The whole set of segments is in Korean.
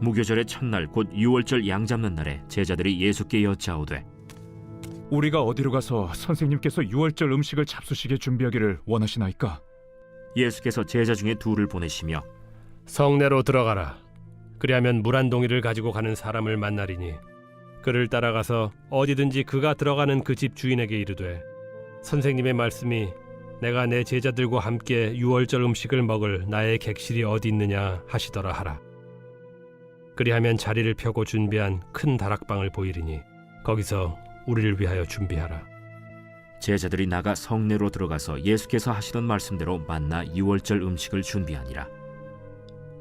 무교절의 첫날 곧 유월절 양 잡는 날에 제자들이 예수께 여짜오되 우리가 어디로 가서 선생님께서 유월절 음식을 잡수시게 준비하기를 원하시나이까? 예수께서 제자 중에 둘을 보내시며 성내로 들어가라. 그리하면 물 한 동이를 가지고 가는 사람을 만나리니 그를 따라가서 어디든지 그가 들어가는 그 집 주인에게 이르되 선생님의 말씀이 내가 내 제자들과 함께 유월절 음식을 먹을 나의 객실이 어디 있느냐 하시더라 하라. 그리하면 자리를 펴고 준비한 큰 다락방을 보이리니 거기서 우리를 위하여 준비하라. 제자들이 나가 성내로 들어가서 예수께서 하시던 말씀대로 만나 유월절 음식을 준비하니라.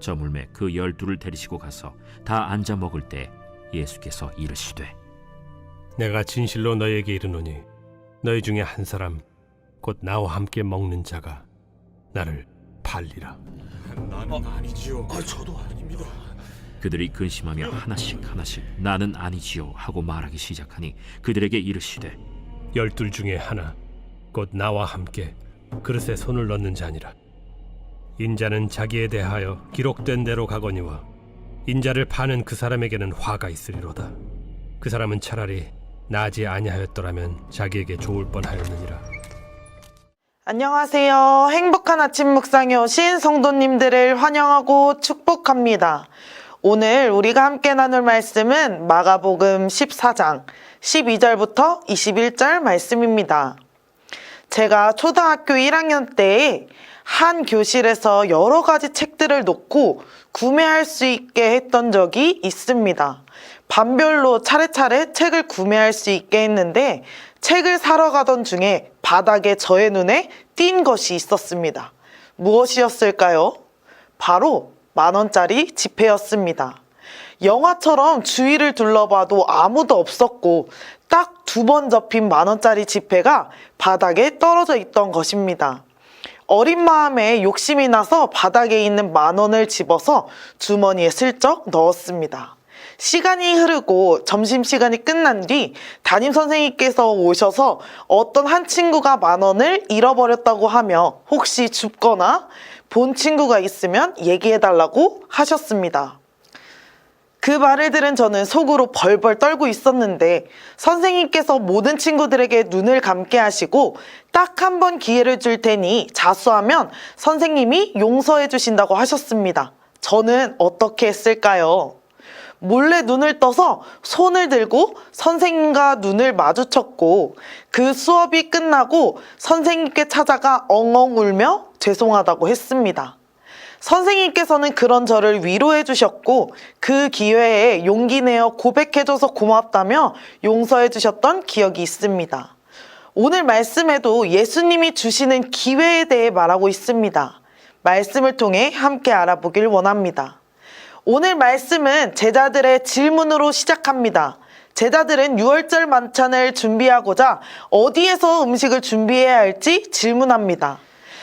저물매 그 12를 데리시고 가서 다 앉아 먹을 때 예수께서 이르시되 내가 진실로 너희에게 이르노니 너희 중에 한 사람 곧 나와 함께 먹는 자가 나를 팔리라. 나는 아니지요. 저도 아닙니다. 그들이 근심하며 하나씩 나는 아니지요 하고 말하기 시작하니 그들에게 이르시되 12 중에 하나 곧 나와 함께 그릇에 손을 넣는 자니라. 인자는 자기에 대하여 기록된 대로 가거니와 인자를 파는 그 사람에게는 화가 있으리로다. 그 사람은 차라리 나지 아니하였더라면 자기에게 좋을 뻔하였느니라. 안녕하세요. 행복한 아침 묵상에 오신 성도님들을 환영하고 축복합니다. 오늘 우리가 함께 나눌 말씀은 마가복음 14장 12절부터 21절 말씀입니다. 제가 초등학교 1학년 때에 한 교실에서 여러 가지 책들을 놓고 구매할 수 있게 했던 적이 있습니다. 반별로 차례차례 책을 구매할 수 있게 했는데 책을 사러 가던 중에 바닥에 저의 눈에 띈 것이 있었습니다. 무엇이었을까요? 바로 10,000원짜리 지폐였습니다. 영화처럼 주위를 둘러봐도 아무도 없었고 딱 2번 접힌 10,000원짜리 지폐가 바닥에 떨어져 있던 것입니다. 어린 마음에 욕심이 나서 바닥에 있는 10,000원을 집어서 주머니에 슬쩍 넣었습니다. 시간이 흐르고 점심시간이 끝난 뒤 담임선생님께서 오셔서 어떤 한 친구가 10,000원을 잃어버렸다고 하며 혹시 줍거나 본 친구가 있으면 얘기해달라고 하셨습니다. 그 말을 들은 저는 속으로 벌벌 떨고 있었는데 선생님께서 모든 친구들에게 눈을 감게 하시고 딱 한 번 기회를 줄 테니 자수하면 선생님이 용서해 주신다고 하셨습니다. 저는 어떻게 했을까요? 몰래 눈을 떠서 손을 들고 선생님과 눈을 마주쳤고 그 수업이 끝나고 선생님께 찾아가 엉엉 울며 죄송하다고 했습니다. 선생님께서는 그런 저를 위로해 주셨고 그 기회에 용기 내어 고백해줘서 고맙다며 용서해 주셨던 기억이 있습니다. 오늘 말씀에도 예수님이 주시는 기회에 대해 말하고 있습니다. 말씀을 통해 함께 알아보길 원합니다. 오늘 말씀은 제자들의 질문으로 시작합니다. 제자들은 유월절 만찬을 준비하고자 어디에서 음식을 준비해야 할지 질문합니다.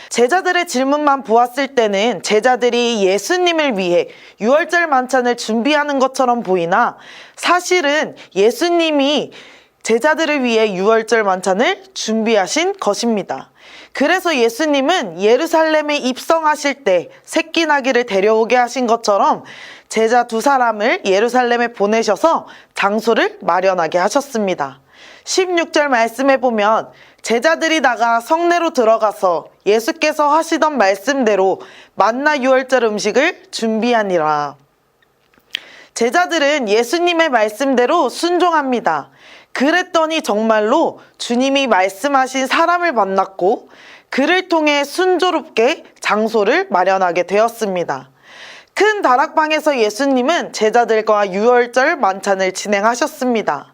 제자들의 질문만 보았을 때는 제자들이 예수님을 위해 유월절 만찬을 준비하는 것처럼 보이나 사실은 예수님이 제자들을 위해 유월절 만찬을 준비하신 것입니다. 그래서 예수님은 예루살렘에 입성하실 때 새끼 나귀를 데려오게 하신 것처럼 제자 2사람을 예루살렘에 보내셔서 장소를 마련하게 하셨습니다. 16절 말씀에 보면 제자들이 나가 성내로 들어가서 예수께서 하시던 말씀대로 만나 유월절 음식을 준비하니라. 제자들은 예수님의 말씀대로 순종합니다. 그랬더니 정말로 주님이 말씀하신 사람을 만났고 그를 통해 순조롭게 장소를 마련하게 되었습니다. 큰 다락방에서 예수님은 제자들과 유월절 만찬을 진행하셨습니다.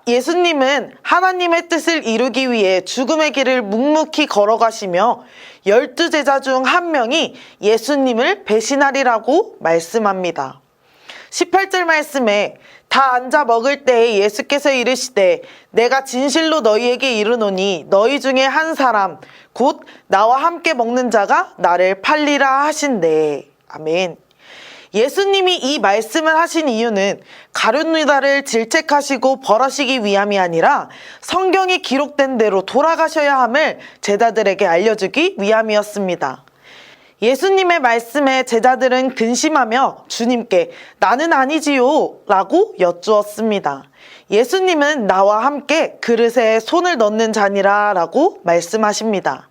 예수님은 하나님의 뜻을 이루기 위해 죽음의 길을 묵묵히 걸어가시며 12제자 중 한 명이 예수님을 배신하리라고 말씀합니다. 18절 말씀에 다 앉아 먹을 때에 예수께서 이르시되 내가 진실로 너희에게 이르노니 너희 중에 한 사람 곧 나와 함께 먹는 자가 나를 팔리라 하신대. 아멘. 예수님이 이 말씀을 하신 이유는 가룟 유다를 질책하시고 벌하시기 위함이 아니라 성경에 기록된 대로 돌아가셔야 함을 제자들에게 알려주기 위함이었습니다. 예수님의 말씀에 제자들은 근심하며 주님께 나는 아니지요 라고 여쭈었습니다. 예수님은 나와 함께 그릇에 손을 넣는 자니라 라고 말씀하십니다.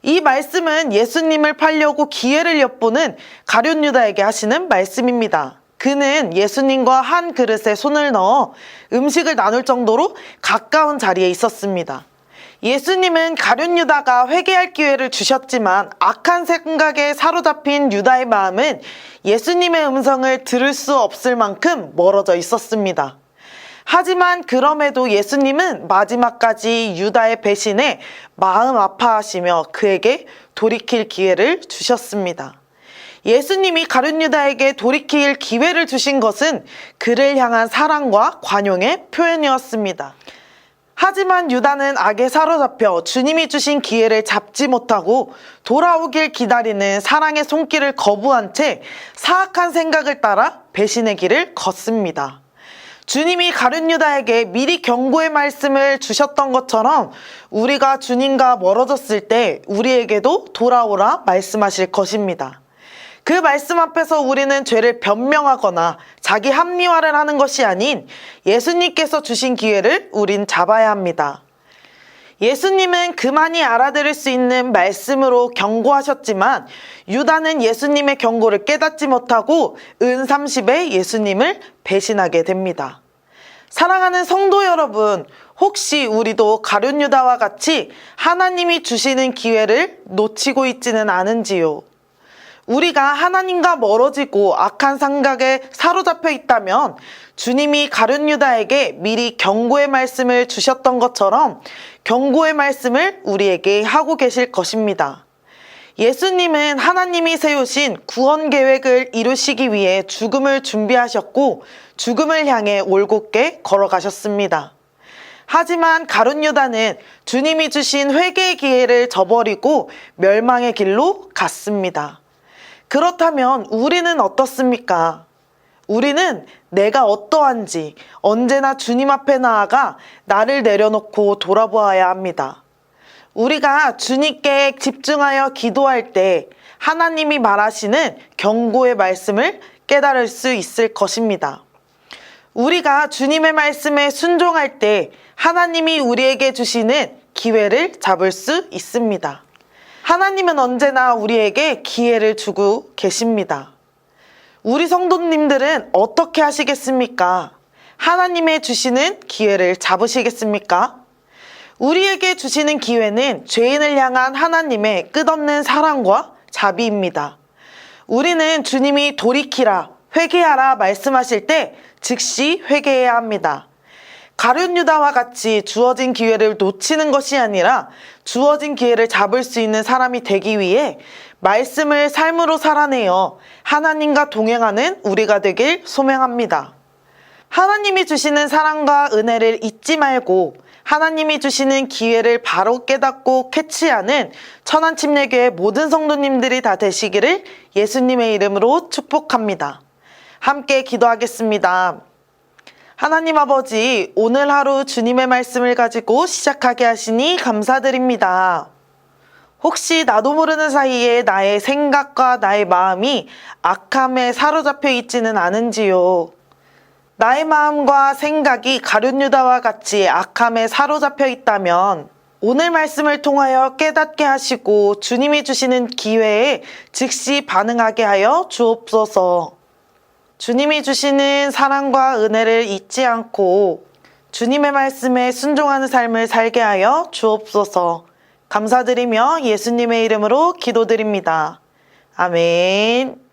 이 말씀은 예수님을 팔려고 기회를 엿보는 가룟 유다에게 하시는 말씀입니다. 그는 예수님과 한 그릇에 손을 넣어 음식을 나눌 정도로 가까운 자리에 있었습니다. 예수님은 가룟 유다가 회개할 기회를 주셨지만 악한 생각에 사로잡힌 유다의 마음은 예수님의 음성을 들을 수 없을 만큼 멀어져 있었습니다. 하지만 그럼에도 예수님은 마지막까지 유다의 배신에 마음 아파하시며 그에게 돌이킬 기회를 주셨습니다. 예수님이 가룟 유다에게 돌이킬 기회를 주신 것은 그를 향한 사랑과 관용의 표현이었습니다. 하지만 유다는 악에 사로잡혀 주님이 주신 기회를 잡지 못하고 돌아오길 기다리는 사랑의 손길을 거부한 채 사악한 생각을 따라 배신의 길을 걷습니다. 주님이 가룟 유다에게 미리 경고의 말씀을 주셨던 것처럼 우리가 주님과 멀어졌을 때 우리에게도 돌아오라 말씀하실 것입니다. 그 말씀 앞에서 우리는 죄를 변명하거나 자기 합리화를 하는 것이 아닌 예수님께서 주신 기회를 우린 잡아야 합니다. 예수님은 그만이 알아들을 수 있는 말씀으로 경고하셨지만 유다는 예수님의 경고를 깨닫지 못하고 은30에 예수님을 배신하게 됩니다. 사랑하는 성도 여러분, 혹시 우리도 가룟 유다와 같이 하나님이 주시는 기회를 놓치고 있지는 않은지요? 우리가 하나님과 멀어지고 악한 생각에 사로잡혀 있다면 주님이 가룟 유다에게 미리 경고의 말씀을 주셨던 것처럼 경고의 말씀을 우리에게 하고 계실 것입니다. 예수님은 하나님이 세우신 구원 계획을 이루시기 위해 죽음을 준비하셨고 죽음을 향해 올곧게 걸어가셨습니다. 하지만 가룟 유다는 주님이 주신 회개의 기회를 저버리고 멸망의 길로 갔습니다. 그렇다면 우리는 어떻습니까? 우리는 내가 어떠한지 언제나 주님 앞에 나아가 나를 내려놓고 돌아보아야 합니다. 우리가 주님께 집중하여 기도할 때 하나님이 말하시는 경고의 말씀을 깨달을 수 있을 것입니다. 우리가 주님의 말씀에 순종할 때 하나님이 우리에게 주시는 기회를 잡을 수 있습니다. 하나님은 언제나 우리에게 기회를 주고 계십니다. 우리 성도님들은 어떻게 하시겠습니까? 하나님의 주시는 기회를 잡으시겠습니까? 우리에게 주시는 기회는 죄인을 향한 하나님의 끝없는 사랑과 자비입니다. 우리는 주님이 돌이키라, 회개하라 말씀하실 때 즉시 회개해야 합니다. 가룟 유다와 같이 주어진 기회를 놓치는 것이 아니라 주어진 기회를 잡을 수 있는 사람이 되기 위해 말씀을 삶으로 살아내어 하나님과 동행하는 우리가 되길 소명합니다. 하나님이 주시는 사랑과 은혜를 잊지 말고 하나님이 주시는 기회를 바로 깨닫고 캐치하는 천안침례교회 모든 성도님들이 다 되시기를 예수님의 이름으로 축복합니다. 함께 기도하겠습니다. 하나님 아버지, 오늘 하루 주님의 말씀을 가지고 시작하게 하시니 감사드립니다. 혹시 나도 모르는 사이에 나의 생각과 나의 마음이 악함에 사로잡혀 있지는 않은지요? 나의 마음과 생각이 가룟 유다와 같이 악함에 사로잡혀 있다면 오늘 말씀을 통하여 깨닫게 하시고 주님이 주시는 기회에 즉시 반응하게 하여 주옵소서. 주님이 주시는 사랑과 은혜를 잊지 않고 주님의 말씀에 순종하는 삶을 살게 하여 주옵소서. 감사드리며 예수님의 이름으로 기도드립니다. 아멘.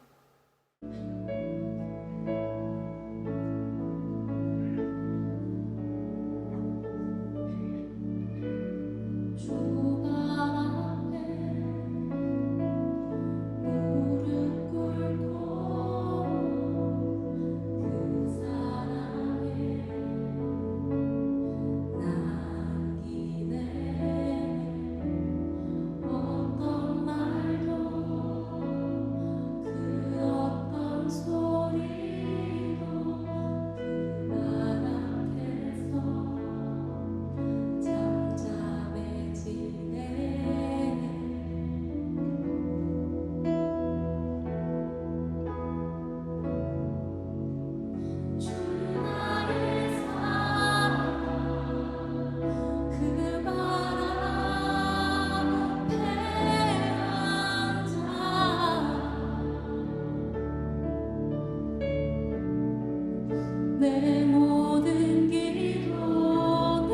내 모든 기도는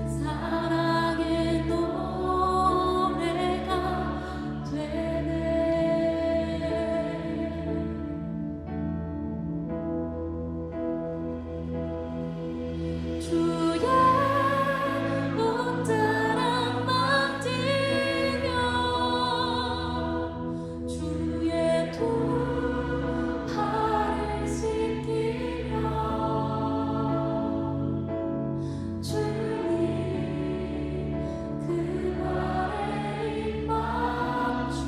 사랑의 노래가 되네. 주의 옷자락만 지며 주의 두 팔을 씻기며 주님 그 발에 입 맞추며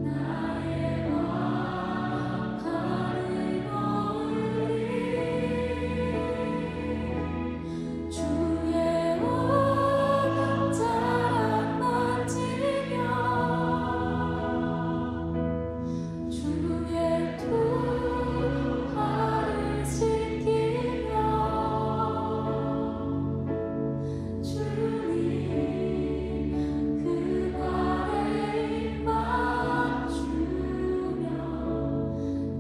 나의 와 발을 놓으리. 주의 옷자락만 지며 주의 두 발을 씻기며 주님 그 발에 입 맞추며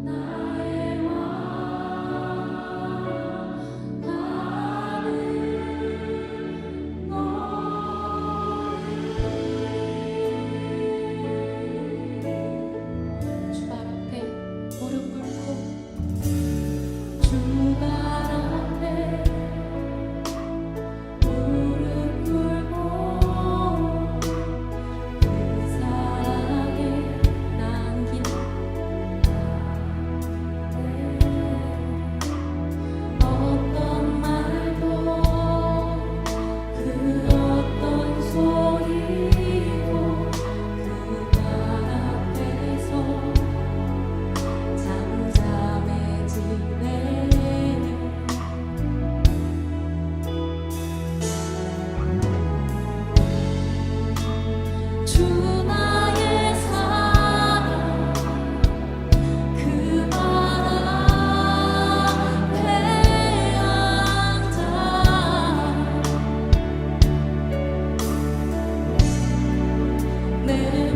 나의 와 주발 앞에 무릎 꿇고 주발 앞에 무릎 꿇고 그 사랑에 남긴 어떤 말도 그 어떤 소리도 그발 앞에서 잠잠해지네. 주 나의 사랑 그 발 앞에 앉아 내